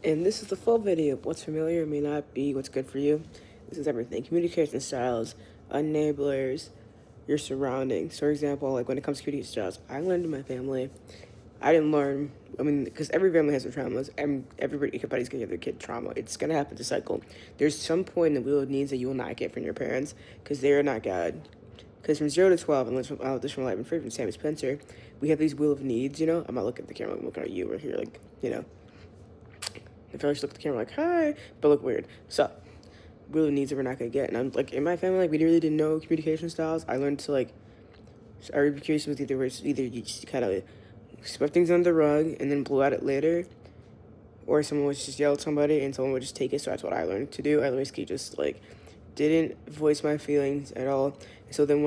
And this is the full video. What's familiar may not be what's good for you. This is everything. Communication styles, enablers, your surroundings. For example, like when it comes to communication styles, I learned in my family. I didn't learn, because every family has their traumas, and everybody's gonna give their kid trauma. It's gonna happen to cycle. There's some point in the wheel of needs that you will not get from your parents because they are not God. Because from 0 to 12, and this from Life and Free from Sammy Spencer, we have these wheel of needs. I'm not looking at the camera, I'm looking at you right here, if I just look at the camera like, hi, but look weird. So, really needs that we're not gonna get. And I'm like, in my family, like, we really didn't know communication styles. I learned to, like, our communication was either you just kind of swept things under the rug and then blew at it later, or someone would just yell at somebody and someone would just take it. So that's what I learned to do. I basically just, like, didn't voice my feelings at all. And so then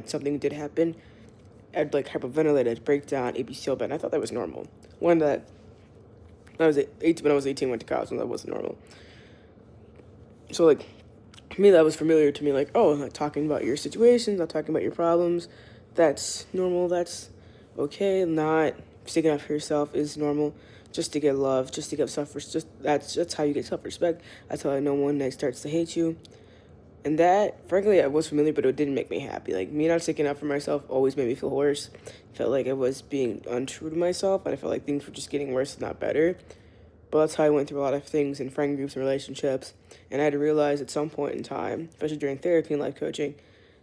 something did happen, I'd, like, hyperventilate, I'd break down, it'd be so bad. And I thought that was normal. When I was 18, went to college, and that wasn't normal. So, like, me, that was familiar to me, like, oh, not talking about your situations, not talking about your problems, that's normal, that's okay. Not sticking up for yourself is normal. Just to get love, just to get that's how you get self-respect. That's how no one that starts to hate you. And that, frankly, I was familiar, but it didn't make me happy. Like, me not sticking up for myself always made me feel worse. Felt like I was being untrue to myself, and I felt like things were just getting worse, not better. But that's how I went through a lot of things in friend groups and relationships. And I had to realize at some point in time, especially during therapy and life coaching,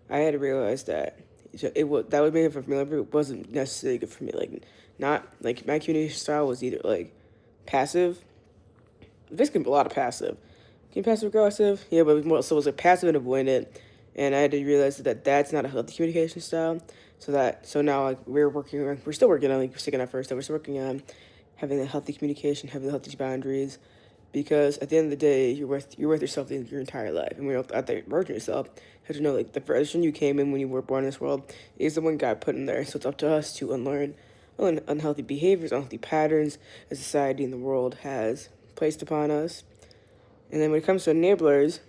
I had to realize that that would make it for me, but it wasn't necessarily good for me. Like, not like my communication style was either like passive, basically a lot of passive, passive aggressive, yeah, but more so it was like passive and avoidant. And I had to realize that that's not a healthy communication style. So now like we're still working on like sticking at first. We're still working on having a healthy communication, having healthy boundaries, because at the end of the day, you're worth yourself your entire life, and when you're out there working yourself, you have to know like the version you came in when you were born in this world is the one God put in there. So it's up to us to unlearn unhealthy behaviors, unhealthy patterns that society and the world has placed upon us. And then when it comes to enablers,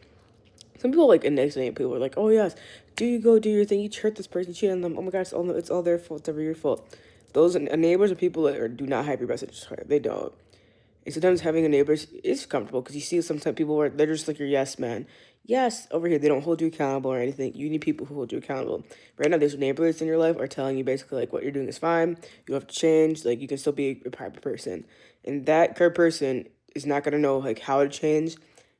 some people like annexing people are like, oh yes, do your thing, you hurt this person, cheat on them, oh my gosh, it's all their fault, it's never your fault. Those neighbors are people that do not have your best interest at heart. They don't. And sometimes having a neighbor is comfortable because you see sometimes people where they're just like your yes man. Yes, over here they don't hold you accountable or anything. You need people who hold you accountable. Right now, there's neighbors in your life are telling you basically like what you're doing is fine. You don't have to change. Like you can still be a private person, and that current person is not gonna know like how to change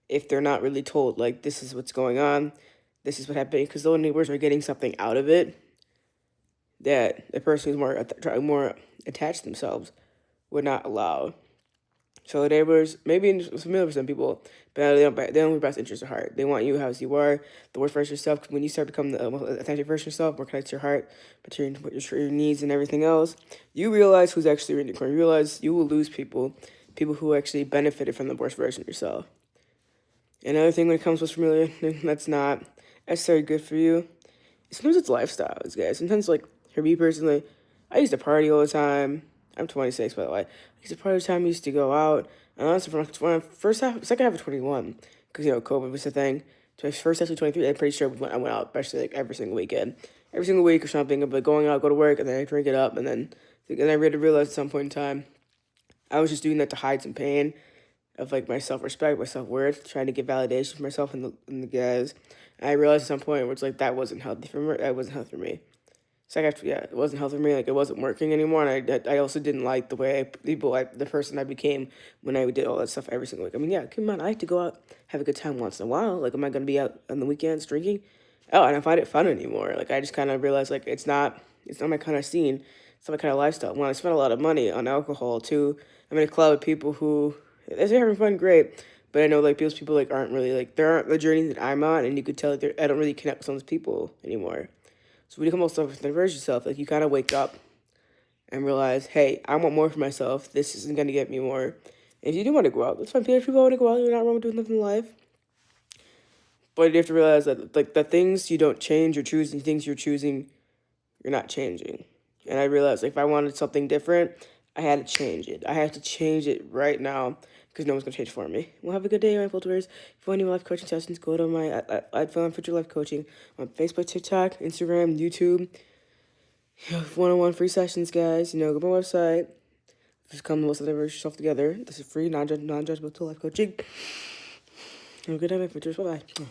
if they're not really told like this is what's going on, this is what happened. Because those neighbors are getting something out of it that the person who's more attached themselves would not allow. So the neighbors, maybe it's familiar for some people, but they don't have best interest at heart. They want you as you are, the worst version of yourself. 'Cause when you start becoming the authentic version of yourself, more connected to your heart, but your needs and everything else, you realize who's actually in your corner. You realize you will lose people who actually benefited from the worst version of yourself. Another thing when it comes to what's familiar, that's not necessarily good for you. Sometimes it's lifestyles, guys. Sometimes, like, for me personally, I used to party all the time. I'm 26, by the way. I used to party all the time. I used to go out. And honestly, second half of 21, because, COVID was the thing. So first half of 23, I'm pretty sure I went out, especially, like, every single weekend. Every single week or something, but going out, go to work, and then I drink it up, and I really realized at some point in time, I was just doing that to hide some pain of like my self respect, my self worth, trying to get validation for myself and the guys. And I realized at some point where it's like that wasn't healthy for me. That wasn't healthy for me. So it wasn't healthy for me. Like it wasn't working anymore, and I also didn't like the way the person I became when I did all that stuff every single week. I mean, yeah, come on, I like to go out, have a good time once in a while. Like, am I gonna be out on the weekends drinking? Oh, I don't find it fun anymore. Like I just kind of realized like it's not my kind of scene. It's not my kind of lifestyle. When I spend a lot of money on alcohol too, I'm in a club with people who they're having fun, great. But I know like those people like aren't really like they aren't the journey that I'm on, and you could tell like, I don't really connect with some of those people anymore. So when you come up with stuff with yourself, like you kind of wake up and realize, hey, I want more for myself. This isn't gonna get me more. And if you do want to go out, that's fine. If people want to go out, you're not wrong with doing nothing in life. But you have to realize that like the things you don't change, you're choosing things you're choosing, you're not changing. And I realized like if I wanted something different, I had to change it. I have to change it right now because no one's gonna change for me. Well, have a good day, my filters. If you want any life coaching sessions, go to my I'd Future Life Coaching on Facebook, TikTok, Instagram, YouTube. One-on-one free sessions, guys. Go to my website. Just come to listen to yourself together. This is free, non-judgmental life coaching. Have a good time, my futures. Bye-bye.